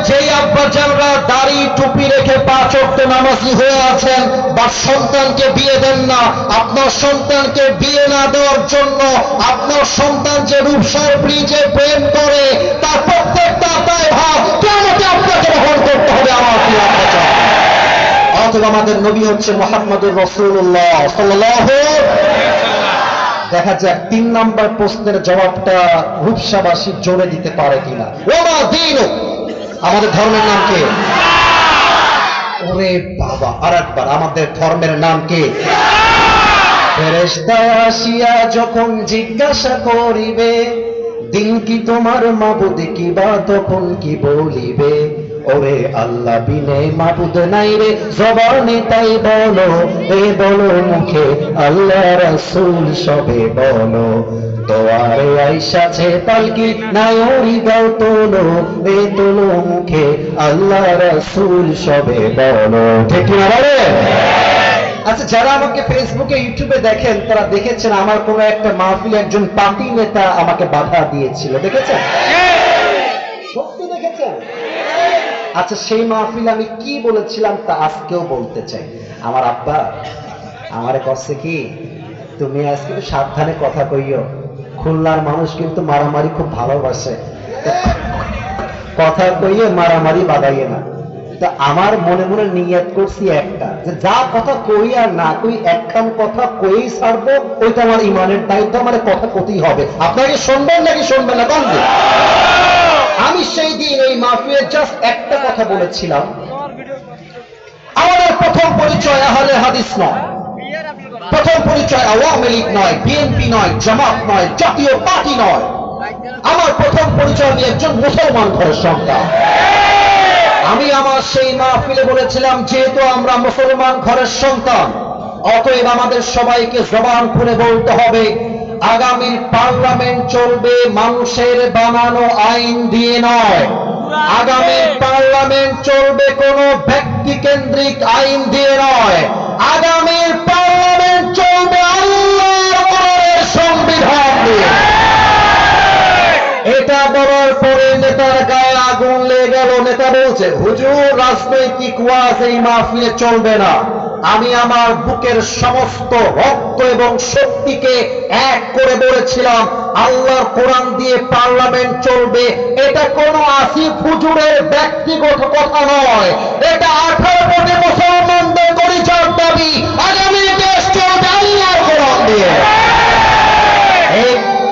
যেই আব্বাজানরা দাড়ি টুপি রেখে 5 ওয়াক্ত নামাজি হয়ে আছেন বা সন্তানকে বিয়ে দেন না, আপনার সন্তানকে বিয়ে না দেওয়ার জন্য আপনার সন্তান যে রূপসার ব্রিজে প্রেম করে তার প্রত্যেকটা দায়ভার কিয়ামতে আপনাকে বহন করতে হবে আমার প্রিয় আব্বাজান। অথবা আমাদের নবী হচ্ছে মুহাম্মদুর রাসূলুল্লাহ সাল্লাল্লাহু আলাইহি ওয়াসাল্লাম। দেখা যাক 3 নাম্বার প্রশ্নের জবাবটা রূপসাবাসী জোরে দিতে পারে কিনা। ওমা দীনু, আমাদের ধর্মের নাম কি? ওরে বাবা, আরেকবার, আমাদের ধর্মের নাম কি? ফেরেশতা আসিয়া যখন জিজ্ঞাসা করিবে দিন কি তোমার মাবুদ কি, বা তখন কি বলিবে? ওরে আল্লাহ বিনে মাবুদ নাই রে, জবানে তাই বলো, এ বলো মুখে আল্লাহ রাসূল সবে বলো। দোয়ারে আইসাছে পালকি নায়রি গাও তোলো, এ তোলো মুখে আল্লাহ রাসূল সবে বলো। ঠিক না বলে? আচ্ছা, যারা আমাকে ফেসবুকে ইউটিউবে দেখেন তারা দেখেছেন আমার কোন একটা মাহফিলে একজন পার্টি নেতা আমাকে বাধা দিয়েছিল, দেখেছেন? সত্যি দেখেছেন? আচ্ছা, সেই মাহফিলে আমি কি বলেছিলাম তা আজকেও বলতে চাই। আমার আব্বা আমারে কষ্ট কি, তুমি আজকে একটু সাবধানে কথা কইও, খুলনার মানুষ কিন্তু মারামারি খুব ভালোবাসে, কথা কইয়ে মারামারি বাড়াইয়ে না। তা আমার মনে মনে নিয়ত করছি একটা, যে যা কথা কই আর না কই একখান কথা কই ছাড়বো, ওইটা আমার ইমানের দায়িত্ব, আমার কথা কতেই হবে। আপনাকে শুনবেন নাকি শুনবেন না বন্ধু? আমি সেই দিন এই মাহফিলে জাস্ট একটা কথা বলেছিলাম, আমাদের প্রথম পরিচয় আহলে হাদিস নয়, প্রথম পরিচয় আওয়ামী লীগ নয়, বিএনপি নয়, জামাত নয়, জাতীয় পার্টি নয়। আমার প্রথম পরিচয় আমি একজন মুসলমান ঘরের সন্তান। আমি আমার সেই মাহফিলে বলেছিলাম, যেহেতু আমরা মুসলমান ঘরের সন্তান, অতএব আমাদের সবাইকে জবান খুলে বলতে হবে, আগামীর পার্লামেন্ট চলবে মানুষের বানানো আইন দিয়ে নয়, আগামীর পার্লামেন্ট চলবে কোন ব্যক্তি কেন্দ্রিক আইন দিয়ে নয়, আগামীর পার্লামেন্ট চলবে আল্লাহর সংবিধান দিয়ে। এটা বলার পরে নেতার গায়ে আগুন লেগে গেল। নেতা বলছে, হুজুর রাজনৈতিক ওয়াজ এই মাহফিলে চলবে না। আমি আমার বুকের সমস্ত রক্ত এবং শক্তিকে এক করে বলেছিলাম, আল্লাহর কোরআন দিয়ে পার্লামেন্ট চলবে। এটা কোনো আসিফ হুজুরের ব্যক্তিগত কথা নয়, এটা 18 কোটি মুসলমানদের পরিচয় দাবি। আগামী দেশ চলবে আল্লাহর কোরআন দিয়ে।